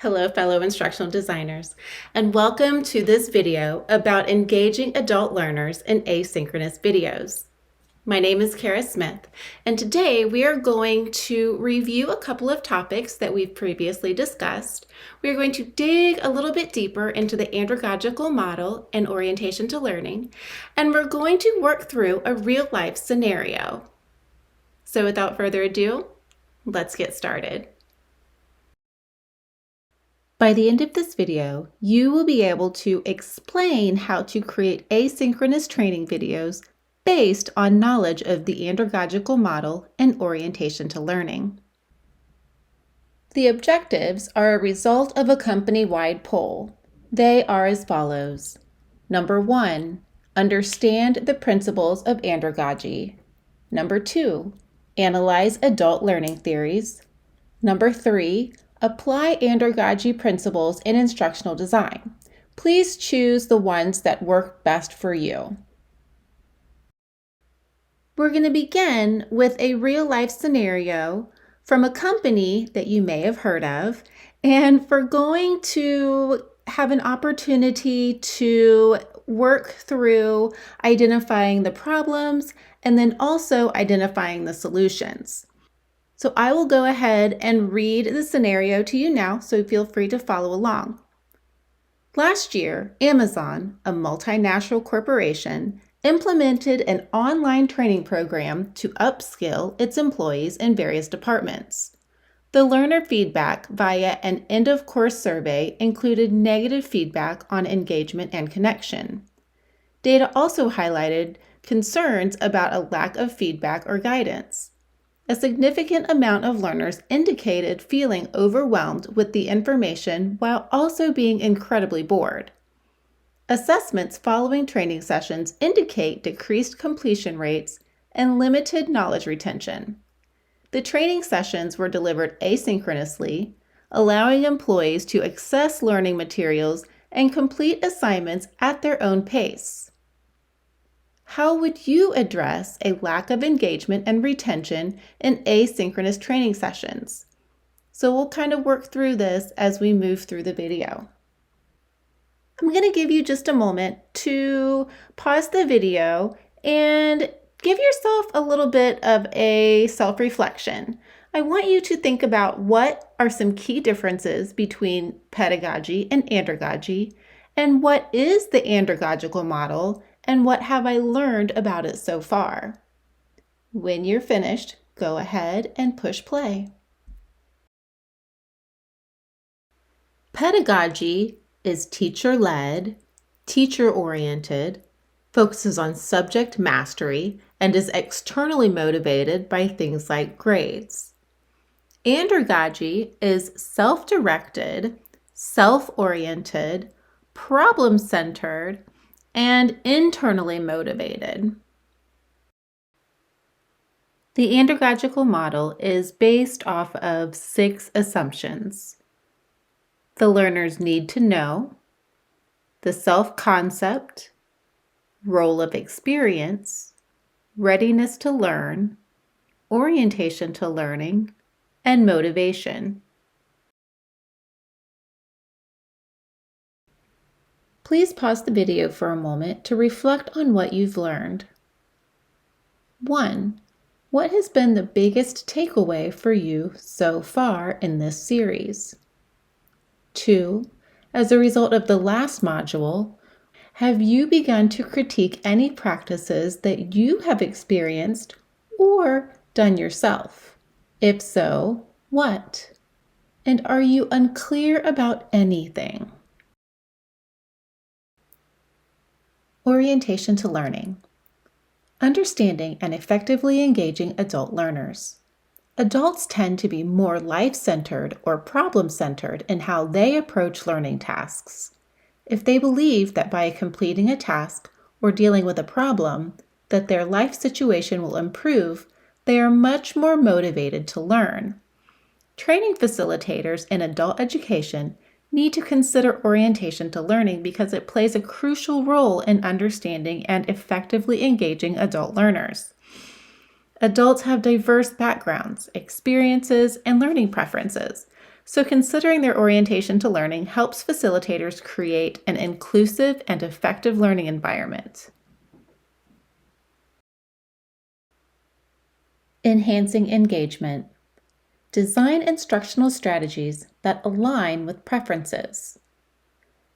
Hello, fellow instructional designers, and welcome to this video about engaging adult learners in asynchronous videos. My name is Kara Smith, and today we are going to review a couple of topics that we've previously discussed. We are going to dig a little bit deeper into the andragogical model and orientation to learning, and we're going to work through a real-life scenario. So without further ado, let's get started. By the end of this video, you will be able to explain how to create asynchronous training videos based on knowledge of the andragogical model and orientation to learning. The objectives are a result of a company-wide poll. They are as follows. Number 1, understand the principles of andragogy. Number 2, analyze adult learning theories. Number 3, apply andragogy principles in instructional design. Please choose the ones that work best for you. We're going to begin with a real-life scenario from a company that you may have heard of, and we're going to have an opportunity to work through identifying the problems and then also identifying the solutions. So I will go ahead and read the scenario to you now, so feel free to follow along. Last year, Amazon, a multinational corporation, implemented an online training program to upskill its employees in various departments. The learner feedback via an end-of-course survey included negative feedback on engagement and connection. Data also highlighted concerns about a lack of feedback or guidance. A significant amount of learners indicated feeling overwhelmed with the information while also being incredibly bored. Assessments following training sessions indicate decreased completion rates and limited knowledge retention. The training sessions were delivered asynchronously, allowing employees to access learning materials and complete assignments at their own pace. How would you address a lack of engagement and retention in asynchronous training sessions? So we'll kind of work through this as we move through the video. I'm going to give you just a moment to pause the video and give yourself a little bit of a self-reflection. I want you to think about what are some key differences between pedagogy and andragogy, and what is the andragogical model, and what have I learned about it so far? When you're finished, go ahead and push play. Pedagogy is teacher-led, teacher-oriented, focuses on subject mastery, and is externally motivated by things like grades. Andragogy is self-directed, self-oriented, problem-centered, and internally motivated. The andragogical model is based off of 6 assumptions. The learner's need to know, the self-concept, role of experience, readiness to learn, orientation to learning, and motivation. Please pause the video for a moment to reflect on what you've learned. 1. What has been the biggest takeaway for you so far in this series? 2. As a result of the last module, have you begun to critique any practices that you have experienced or done yourself? If so, what? And are you unclear about anything? Orientation to learning. Understanding and effectively engaging adult learners. Adults tend to be more life-centered or problem-centered in how they approach learning tasks. If they believe that by completing a task or dealing with a problem, that their life situation will improve, they are much more motivated to learn. Training facilitators in adult education need to consider orientation to learning because it plays a crucial role in understanding and effectively engaging adult learners. Adults have diverse backgrounds, experiences, and learning preferences, So considering their orientation to learning helps facilitators create an inclusive and effective learning environment. Enhancing engagement. Design instructional strategies that align with preferences.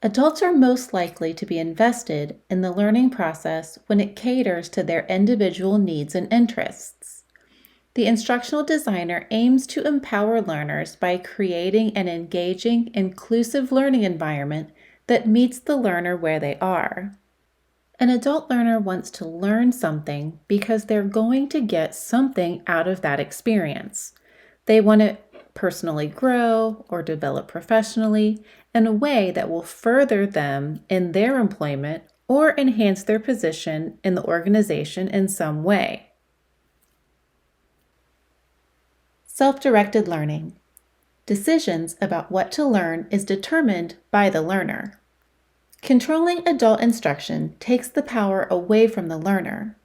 Adults are most likely to be invested in the learning process when it caters to their individual needs and interests. The instructional designer aims to empower learners by creating an engaging, inclusive learning environment that meets the learner where they are. An adult learner wants to learn something because they're going to get something out of that experience. They want to personally grow or develop professionally in a way that will further them in their employment or enhance their position in the organization in some way. Self-directed learning. Decisions about what to learn is determined by the learner. Controlling adult instruction takes the power away from the learner.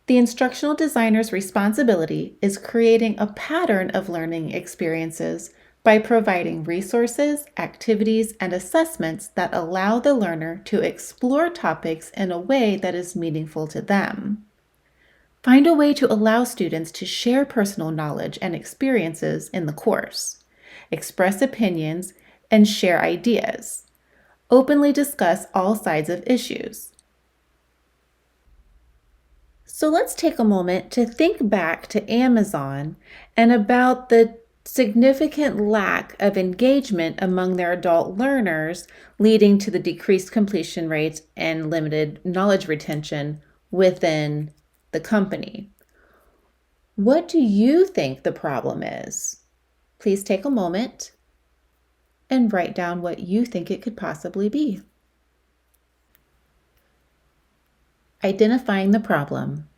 The instructional designer's responsibility is creating a pattern of learning experiences by providing resources, activities, and assessments that allow the learner to explore topics in a way that is meaningful to them. Find a way to allow students to share personal knowledge and experiences in the course, express opinions, and share ideas. Openly discuss all sides of issues. So let's take a moment to think back to Amazon and about the significant lack of engagement among their adult learners, leading to the decreased completion rates and limited knowledge retention within the company. What do you think the problem is? Please take a moment and write down what you think it could possibly be. Identifying the problem.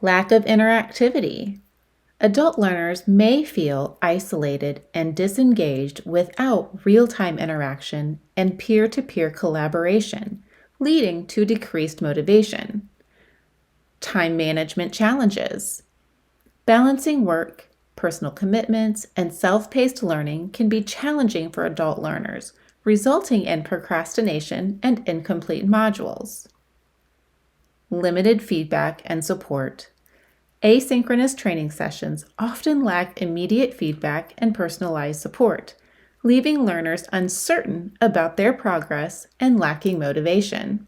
Lack of interactivity. Adult learners may feel isolated and disengaged without real-time interaction and peer-to-peer collaboration, leading to decreased motivation. Time management challenges. Balancing work, personal commitments, and self-paced learning can be challenging for adult learners, resulting in procrastination and incomplete modules. Limited feedback and support. Asynchronous training sessions often lack immediate feedback and personalized support, leaving learners uncertain about their progress and lacking motivation.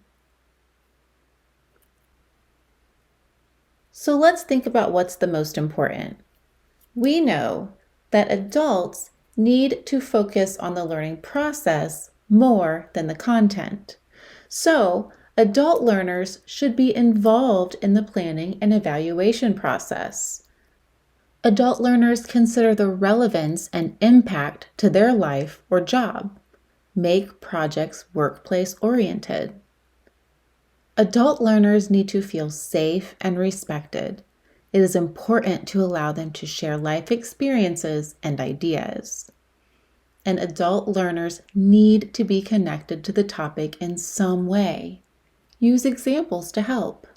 So let's think about what's the most important. We know that adults need to focus on the learning process more than the content. So, adult learners should be involved in the planning and evaluation process. Adult learners consider the relevance and impact to their life or job. Make projects workplace-oriented. Adult learners need to feel safe and respected. It is important to allow them to share life experiences and ideas. And adult learners need to be connected to the topic in some way. Use examples to help.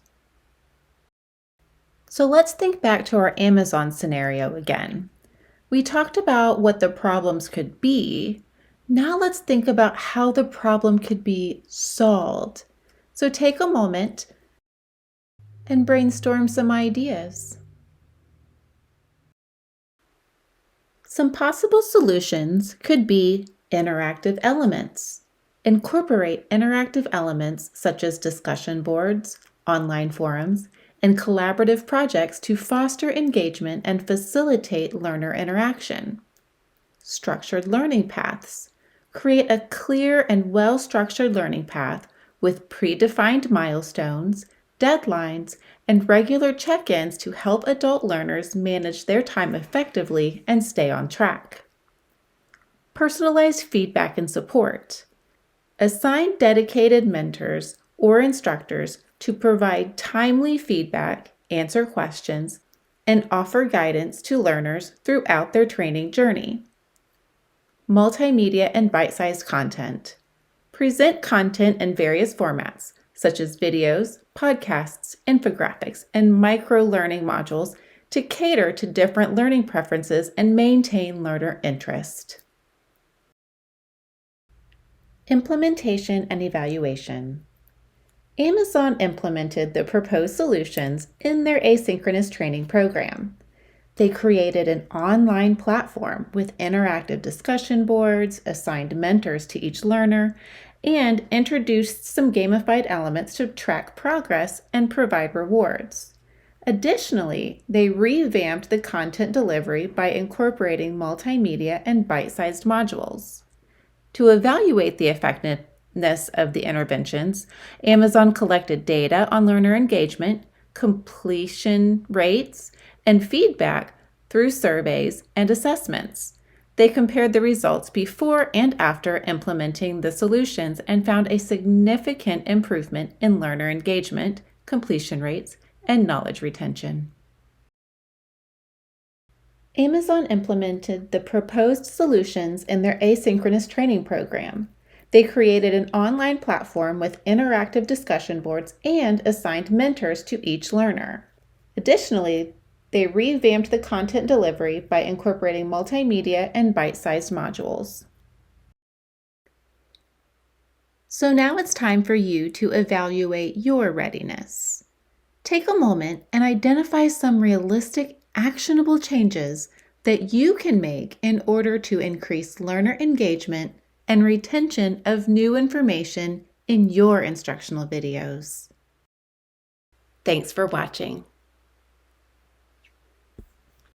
So let's think back to our Amazon scenario again. We talked about what the problems could be. Now let's think about how the problem could be solved. So take a moment and brainstorm some ideas. Some possible solutions could be interactive elements. Incorporate interactive elements such as discussion boards, online forums, and collaborative projects to foster engagement and facilitate learner interaction. Structured learning paths. Create a clear and well-structured learning path with predefined milestones, deadlines, and regular check-ins to help adult learners manage their time effectively and stay on track. Personalized feedback and support. Assign dedicated mentors or instructors to provide timely feedback, answer questions, and offer guidance to learners throughout their training journey. Multimedia and bite-sized content. Present content in various formats, such as videos, podcasts, infographics, and micro-learning modules to cater to different learning preferences and maintain learner interest. Implementation and evaluation. Amazon implemented the proposed solutions in their asynchronous training program. They created an online platform with interactive discussion boards, assigned mentors to each learner, and introduced some gamified elements to track progress and provide rewards. Additionally, they revamped the content delivery by incorporating multimedia and bite-sized modules. To evaluate the effectiveness of the interventions, Amazon collected data on learner engagement, completion rates, and feedback through surveys and assessments. They compared the results before and after implementing the solutions and found a significant improvement in learner engagement, completion rates, and knowledge retention. Amazon implemented the proposed solutions in their asynchronous training program. They created an online platform with interactive discussion boards and assigned mentors to each learner. Additionally, they revamped the content delivery by incorporating multimedia and bite-sized modules. So now it's time for you to evaluate your readiness. Take a moment and identify some realistic, actionable changes that you can make in order to increase learner engagement and retention of new information in your instructional videos. Thanks for watching.